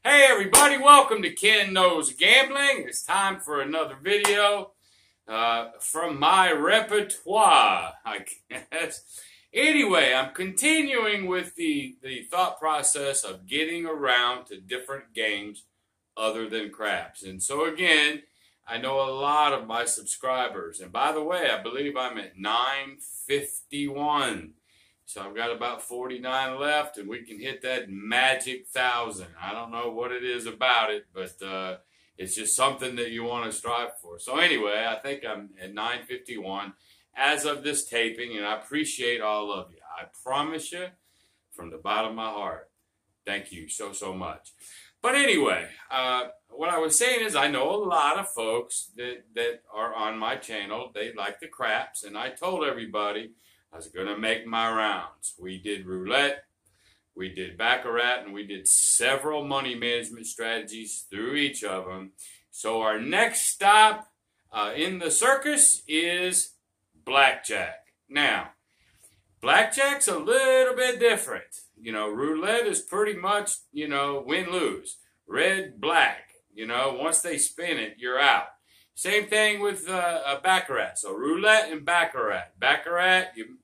Hey everybody, welcome to Ken Knows Gambling. It's time for another video from my repertoire, I guess. Anyway, I'm continuing with the thought process of getting around to different games other than craps. And so again, I know a lot of my subscribers. And by the way, I believe I'm at 951. So I've got about 49 left, and we can hit that magic 1,000. I don't know what it is about it, but it's just something that you want to strive for. So anyway, I think I'm at 951 as of this taping, and I appreciate all of you. I promise you from the bottom of my heart. Thank you so much. But anyway, what I was saying is I know a lot of folks that are on my channel. They like the craps, and I told everybody I was going to make my rounds. We did roulette, we did baccarat, and we did several money management strategies through each of them. So our next stop in the circus is blackjack. Now, blackjack's a little bit different. You know, roulette is pretty much, you know, win-lose. Red, black. You know, once they spin it, you're out. Same thing with baccarat. So roulette and baccarat. Baccarat, you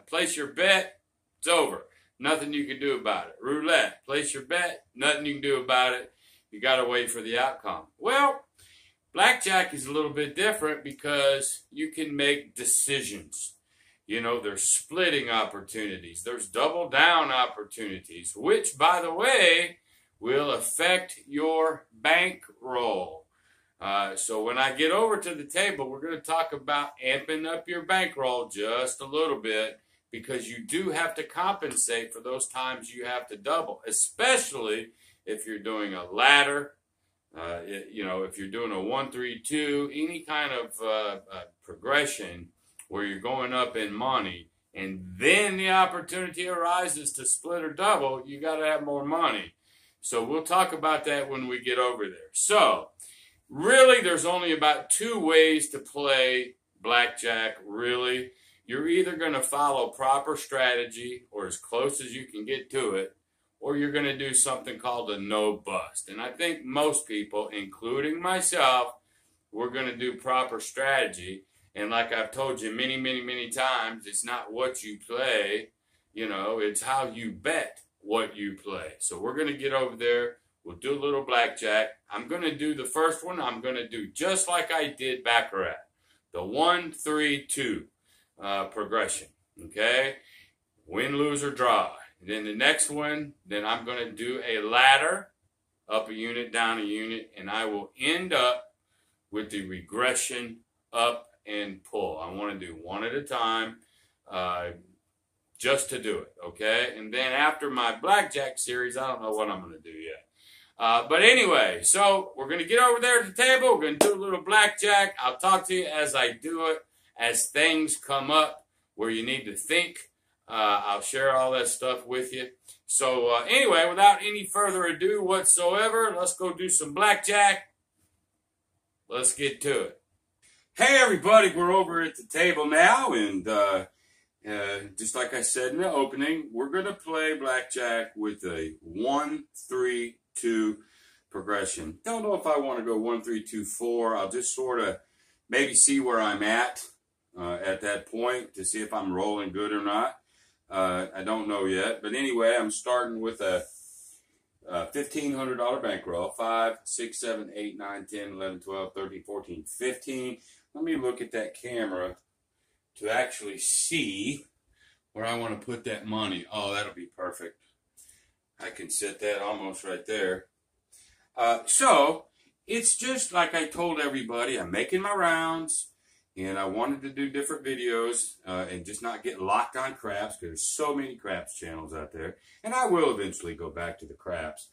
place your bet, it's over. Nothing you can do about it. Roulette, place your bet, nothing you can do about it. You got to wait for the outcome. Well, blackjack is a little bit different because you can make decisions. You know, there's splitting opportunities. There's double down opportunities, which, by the way, will affect your bankroll. So when I get over to the table, we're going to talk about amping up your bankroll just a little bit, because you do have to compensate for those times you have to double, especially if you're doing a ladder, you know, if you're doing a 1-3-2, any kind of progression where you're going up in money, and then the opportunity arises to split or double, you got to have more money. So we'll talk about that when we get over there. So really, there's only about 2 ways to play blackjack, really. You're either going to follow proper strategy, or as close as you can get to it, or you're going to do something called a no-bust. And I think most people, including myself, we're going to do proper strategy. And like I've told you many times, it's not what you play, you know, it's how you bet what you play. So we're going to get over there. We'll do a little blackjack. I'm going to do the first one. I'm going to do just like I did baccarat, the 1-3-2 progression. Okay, win, lose, or draw. And then the next one, then I'm going to do a ladder, up a unit, down a unit, and I will end up with the regression up and pull. I want to do one at a time, just to do it. Okay, and then after my blackjack series, I don't know what I'm going to do yet. But anyway, so we're going to get over there at the table. We're going to do a little blackjack. I'll talk to you as I do it, as things come up where you need to think. I'll share all that stuff with you. So anyway, without any further ado whatsoever, let's go do some blackjack. Let's get to it. Hey everybody, we're over at the table now, and just like I said in the opening, we're going to play blackjack with a 1-3-2 progression. Don't know if I want to go 1-3-2-4. I'll just sort of maybe see where I'm at that point to see if I'm rolling good or not. I don't know yet. But anyway, I'm starting with a $1,500 bankroll. 5, 6, 7, 8, 9, 10, 11, 12, 13, 14, 15. Let me look at that camera to actually see where I want to put that money. Oh, that'll be perfect. I can set that almost right there. So it's just like I told everybody, I'm making my rounds, and I wanted to do different videos and just not get locked on craps, because there's so many craps channels out there. And I will eventually go back to the craps,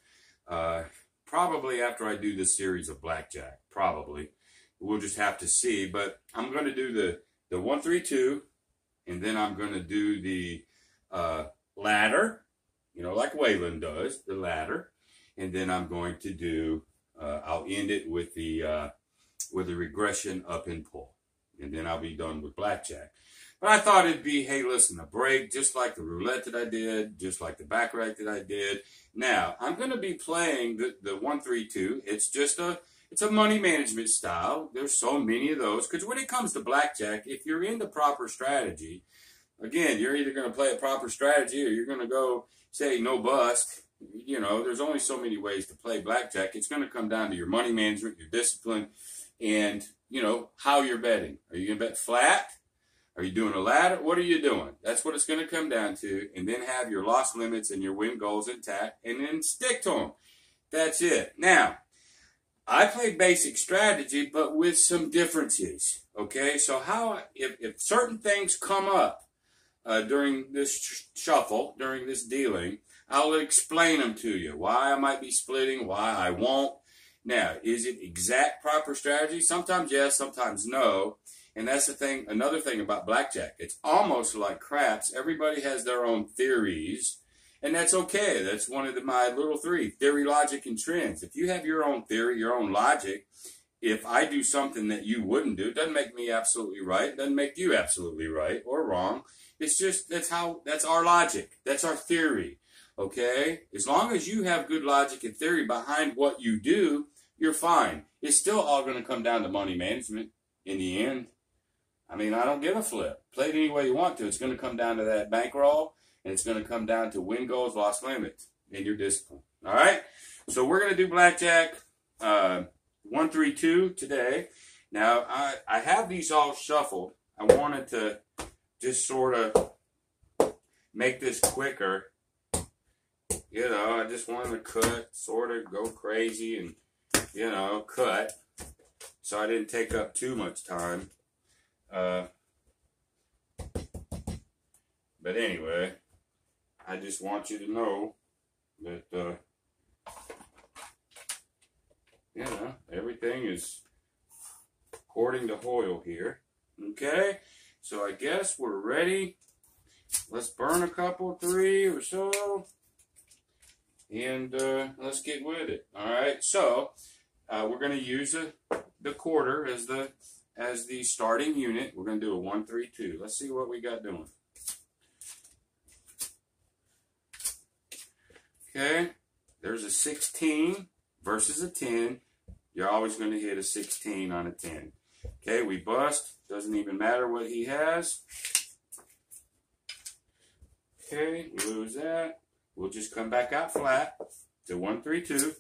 probably after I do this series of blackjack. Probably. We'll just have to see. But I'm going to do the 1-3-2, and then I'm going to do the ladder, you know, like Waylon does, the ladder. And then I'm going to do, I'll end it with the regression up and pull. And then I'll be done with blackjack. But I thought it'd be, hey, listen, a break, just like the roulette that I did, just like the baccarat that I did. Now, I'm going to be playing the 1-3-2. It's a money management style. There's so many of those. Because when it comes to blackjack, if you're in the proper strategy, again, you're either going to play a proper strategy or you're going to go say no bust. You know, there's only so many ways to play blackjack. It's going to come down to your money management, your discipline, and, you know, how you're betting. Are you going to bet flat? Are you doing a ladder? What are you doing? That's what it's going to come down to. And then have your loss limits and your win goals intact and then stick to them. That's it. Now, I play basic strategy, but with some differences. Okay, so if certain things come up during this shuffle, during this dealing, I'll explain them to you. Why I might be splitting, why I won't. Now, is it exact proper strategy? Sometimes yes, sometimes no. And that's the thing, another thing about blackjack. It's almost like craps. Everybody has their own theories, and that's okay. That's one of my little three, theory, logic, and trends. If you have your own theory, your own logic, if I do something that you wouldn't do, it doesn't make me absolutely right. It doesn't make you absolutely right or wrong. It's just, that's our logic. That's our theory, okay? As long as you have good logic and theory behind what you do, you're fine. It's still all going to come down to money management in the end. I mean, I don't give a flip. Play it any way you want to. It's going to come down to that bankroll, and it's going to come down to win goals, loss limits, and your discipline. All right? So we're going to do blackjack 1-3-2 today. Now, I have these all shuffled. I wanted to just sort of make this quicker. You know, I just wanted to cut, sort of go crazy and, you know, cut. So I didn't take up too much time. But anyway, I just want you to know that, you know, everything is according to Hoyle here. Okay, so I guess we're ready. Let's burn a couple, 3 or so, and let's get with it. All right, so we're going to use the quarter as the starting unit. We're going to do a 1-3-2. Let's see what we got doing. Okay, there's a 16 versus a 10. You're always going to hit a 16 on a 10. Okay, we bust. Doesn't even matter what he has. Okay, we lose that. We'll just come back out flat to 1-3-2.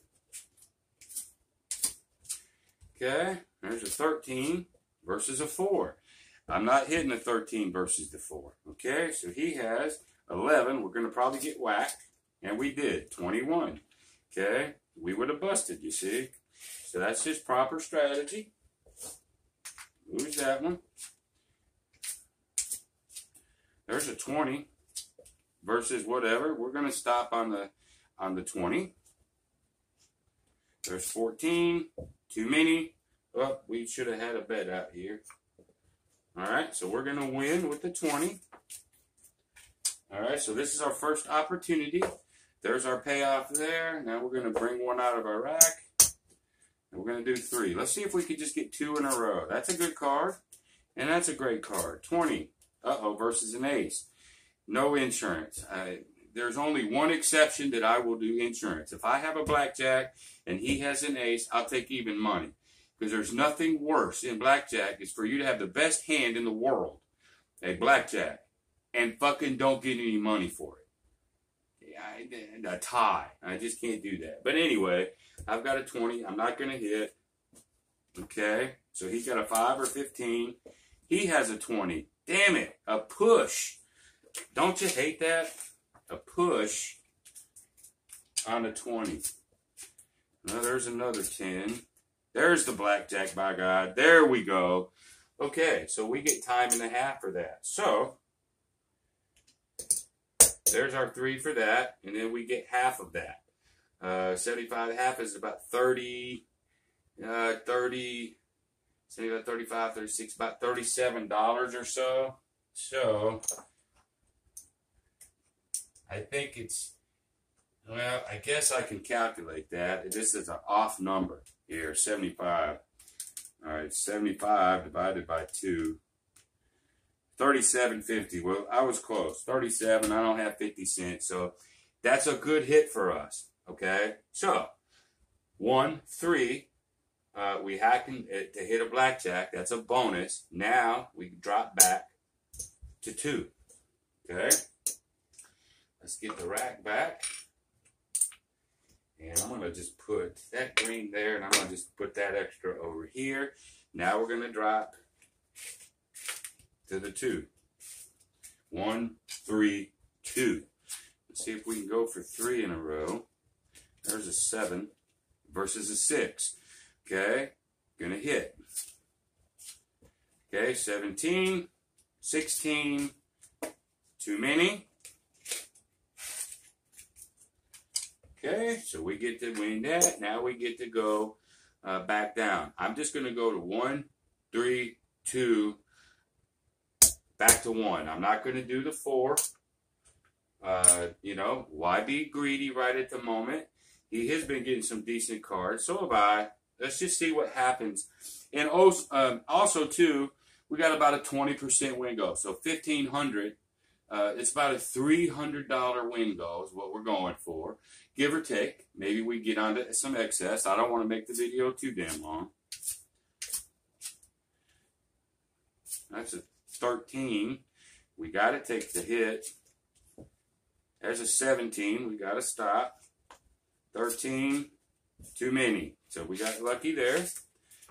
Okay, there's a 13 versus a 4. I'm not hitting a 13 versus the 4. Okay, so he has 11. We're going to probably get whacked. And we did, 21. Okay, we would have busted, you see. So that's just proper strategy. Lose that one. There's a 20 versus whatever. We're going to stop on the 20. There's 14. Too many. Oh, we should have had a bet out here. All right, so we're going to win with the 20. All right, so this is our first opportunity. There's our payoff there. Now we're going to bring one out of our rack. And we're going to do 3. Let's see if we could just get 2 in a row. That's a good card. And that's a great card. 20. Uh-oh, versus an ace. No insurance. There's only one exception that I will do insurance. If I have a blackjack and he has an ace, I'll take even money. Because there's nothing worse in blackjack is for you to have the best hand in the world, a blackjack, and fucking don't get any money for it. A tie. I just can't do that. But anyway, I've got a 20. I'm not going to hit. Okay. So he's got a 5 or 15. He has a 20. Damn it. A push. Don't you hate that? A push on a 20. Now there's another 10. There's the blackjack, by God. There we go. Okay. So we get time and a half for that. So there's our 3 for that, and then we get half of that. 75 and a half is about 30, 75, 35, 36, about $37 or so. So, I think it's, well, I guess I can calculate that. This is an off number here, 75. All right, 75 divided by 2. 37.50. Well, I was close. 37. I don't have 50 cents. So that's a good hit for us. Okay. So 1, 3. We happen to hit a blackjack. That's a bonus. Now we drop back to 2. Okay. Let's get the rack back. And I'm going to just put that green there, and I'm going to just put that extra over here. Now we're going to drop to the 2. 1, 3, 2. Let's see if we can go for 3 in a row. There's a 7 versus a 6. Okay, gonna hit. Okay, 17, 16, too many. Okay, so we get to win that. Now we get to go back down. I'm just gonna go to 1, 3, 2, back to 1. I'm not gonna do the 4. You know, why be greedy right at the moment? He has been getting some decent cards. So have I. Let's just see what happens. And also, too, we got about a 20% win goal. So 1,500, it's about a $300 win goal is what we're going for. Give or take. Maybe we get onto some excess. I don't want to make the video too damn long. That's a 13. We got to take the hit. There's a 17. We got to stop. 13. Too many. So we got lucky there.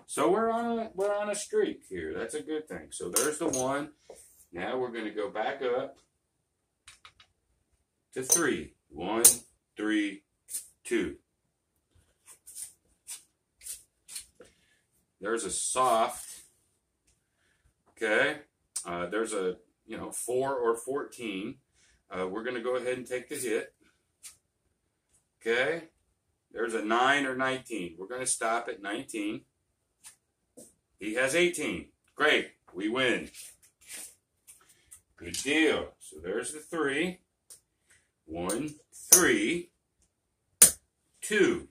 So we're on a streak here. That's a good thing. So there's the 1. Now we're going to go back up to 3. 1, 3, 2. There's a soft. Okay. There's a 4 or 14. We're going to go ahead and take the hit. Okay. There's a 9 or 19. We're going to stop at 19. He has 18. Great. We win. Good deal. So there's the 3. 1, 3, 2.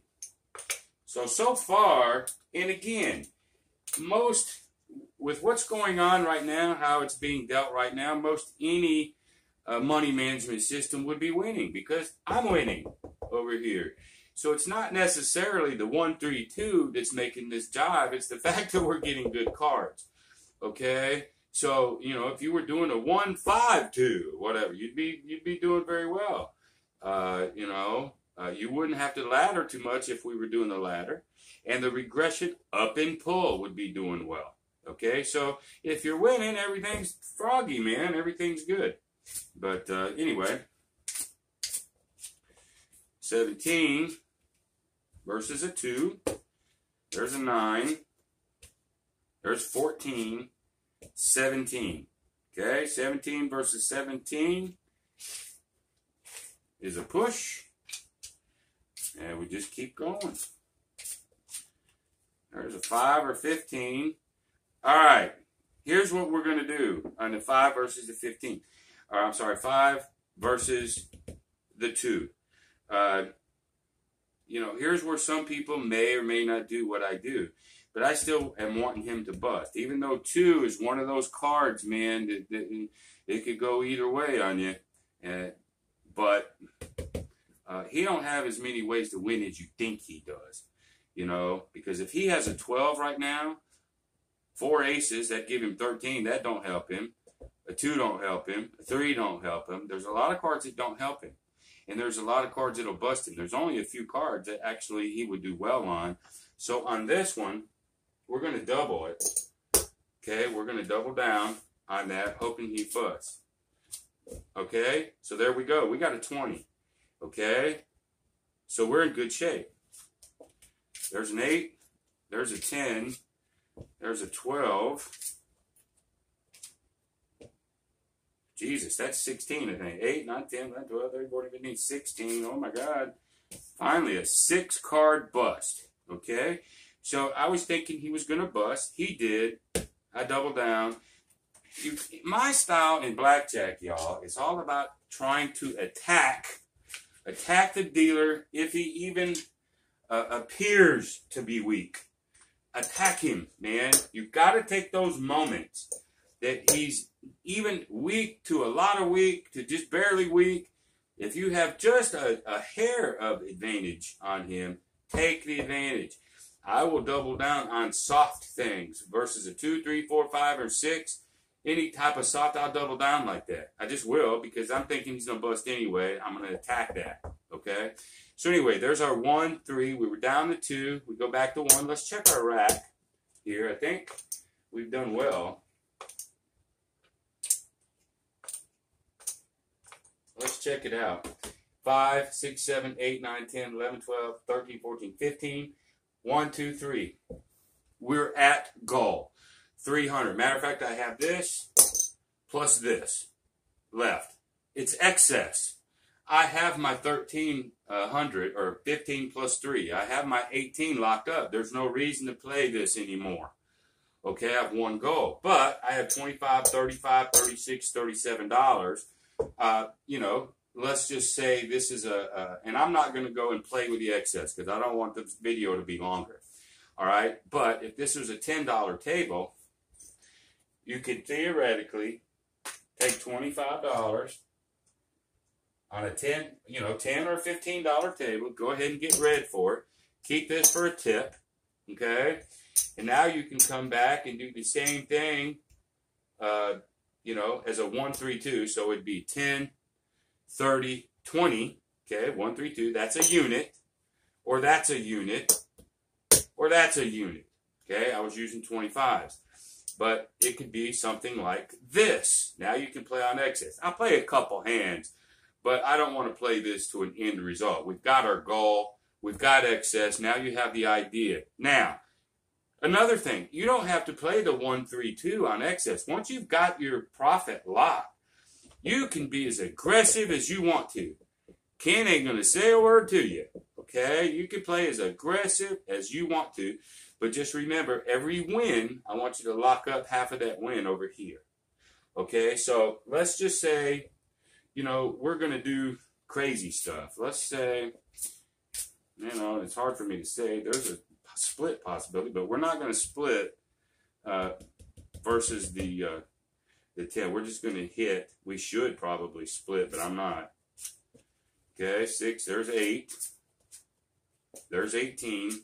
So far, and again, with what's going on right now, how it's being dealt right now, most any money management system would be winning because I'm winning over here. So it's not necessarily the 1, 3, 2 that's making this jive. It's the fact that we're getting good cards. Okay? So, if you were doing a 1, 5, 2, whatever, you'd be doing very well. You wouldn't have to ladder too much if we were doing the ladder. And the regression up and pull would be doing well. Okay? So if you're winning, everything's froggy, man. Everything's good. But anyway, 17 versus a 2. There's a 9. There's 14. 17. Okay, 17 versus 17 is a push. And we just keep going. There's a 5 or 15. All right, here's what we're going to do on the 5 versus the 15. I'm sorry, 5 versus the 2. Here's where some people may or may not do what I do. But I still am wanting him to bust. Even though 2 is one of those cards, man, that it could go either way on you. But he don't have as many ways to win as you think he does. Because if he has a 12 right now, 4 aces, that give him 13, that don't help him. A 2 don't help him. A 3 don't help him. There's a lot of cards that don't help him. And there's a lot of cards that'll bust him. There's only a few cards that actually he would do well on. So on this one, we're going to double it. Okay, we're going to double down on that, hoping he busts. Okay, so there we go. We got a 20. Okay, so we're in good shape. There's an 8. There's a 10. There's a 12. Jesus, that's 16, I think. 8, 9, 10, 11, 12, 13, 14, 15, 16. Oh, my God. Finally, a 6-card bust. Okay? So I was thinking he was going to bust. He did. I doubled down. My style in blackjack, y'all, is all about trying to attack the dealer if he even appears to be weak. Attack him, man. You've got to take those moments that he's even weak to a lot of weak to just barely weak, if you have just a hair of advantage on him, take the advantage. I will double down on soft things versus a 2, 3, 4, 5, or 6. Any type of soft, I'll double down like that. I just will, because I'm thinking he's going to bust anyway. I'm going to attack that, okay? So anyway, there's our 1, 3. We were down to 2. We go back to 1. Let's check our rack here. I think we've done well. Let's check it out. 5, 6, 7, 8, 9, 10, 11, 12, 13, 14, 15. 1, 2, 3. We're at goal. 300. Matter of fact, I have this plus this left. It's excess. I have my 1300 or 15 plus 3. I have my 18 locked up. There's no reason to play this anymore. Okay, I have one goal. But I have 25, 35, 36, $37. You know, let's just say this is and I'm not going to go and play with the excess because I don't want the video to be longer. All right, but if this was a $10 table, you could theoretically take $25 on a 10 or $15 table. Go ahead and get red for it. Keep this for a tip, okay? And now you can come back and do the same thing, you know, as a 1, 3, 2. So it'd be 10, 30, 20. Okay, 1, 3, 2. That's a unit, or that's a unit, or that's a unit. Okay, I was using 25s. But it could be something like this. Now you can play on excess. I'll play a couple hands, but I don't want to play this to an end result. We've got our goal. We've got excess. Now you have the idea. Now, another thing, you don't have to play the 1, 3, 2 on excess. Once you've got your profit locked, you can be as aggressive as you want to. Ken ain't going to say a word to you. Okay? You can play as aggressive as you want to. But just remember, every win, I want you to lock up half of that win over here. Okay? So let's just say, you know, we're going to do crazy stuff. Let's say, you know, it's hard for me to say. There's a split possibility, but we're not going to split versus the 10. We're just going to hit. We should probably split, but I'm not. Okay, 6. There's 8. There's 18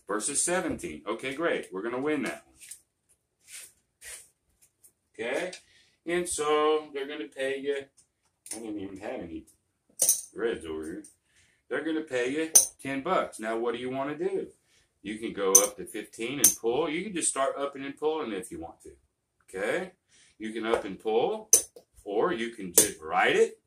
versus 17. Okay, great. We're going to win that one. Okay, and so they're going to pay you. I didn't even have any reds over here. They're going to pay you $10. Now, what do you want to do? You can go up to 15 and pull. You can just start upping and pulling if you want to. Okay? You can up and pull, or you can just write it.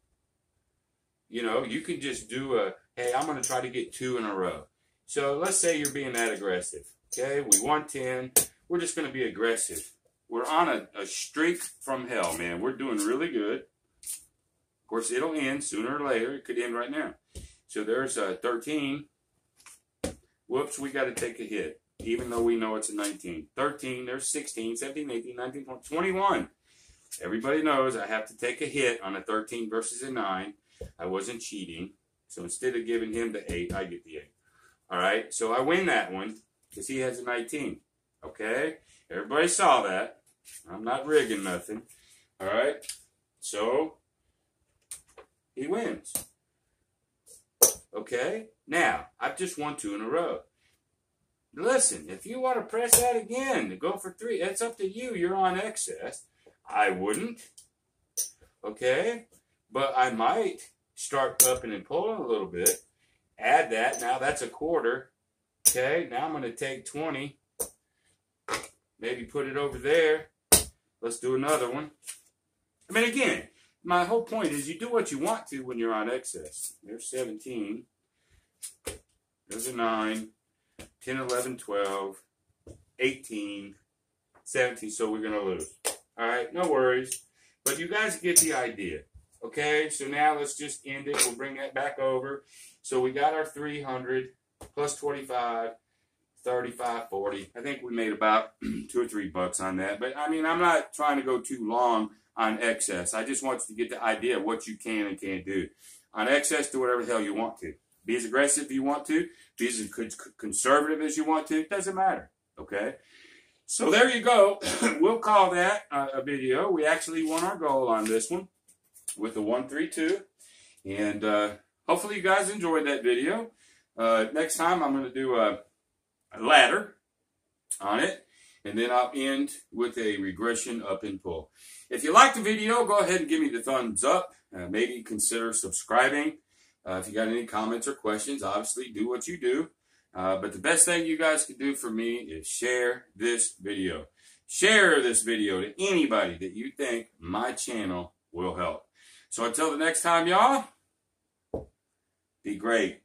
You know, you can just do a, hey, I'm going to try to get 2 in a row. So let's say you're being that aggressive. Okay? We won 10. We're just going to be aggressive. We're on a streak from hell, man. We're doing really good. Of course, it'll end sooner or later. It could end right now. So there's 13. Whoops, we got to take a hit, even though we know it's a 19. 13, there's 16, 17, 18, 19, 20, 21. Everybody knows I have to take a hit on a 13 versus a 9. I wasn't cheating. So instead of giving him the 8, I get the 8. All right, so I win that one because he has a 19. Okay, everybody saw that. I'm not rigging nothing. All right, so he wins. Okay, now I've just won 2 in a row. Listen, if you want to press that again to go for 3, it's up to you. You're on excess. I wouldn't. Okay, but I might start upping and pulling a little bit. Add that. Now that's a quarter. Okay, now I'm going to take 20. Maybe put it over there. Let's do another one. I mean, again, my whole point is you do what you want to when you're on excess. There's 17. There's a 9. 10, 11, 12. 18. 17. So we're going to lose. All right, no worries. But you guys get the idea. Okay, so now let's just end it. We'll bring that back over. So we got our 300 plus 25, 35, 40. I think we made about $2 or $3 on that. But, I mean, I'm not trying to go too long on excess. I just want you to get the idea of what you can and can't do. On excess, do whatever the hell you want to. Be as aggressive as you want to. Be as conservative as you want to. It doesn't matter. Okay? So there you go. We'll call that a video. We actually won our goal on this one with the 132. And hopefully you guys enjoyed that video. Next time I'm going to do a ladder on it. And then I'll end with a regression up and pull. If you liked the video, go ahead and give me the thumbs up. Maybe consider subscribing. If you got any comments or questions, obviously do what you do. But the best thing you guys can do for me is share this video. Share this video to anybody that you think my channel will help. So until the next time, y'all, be great.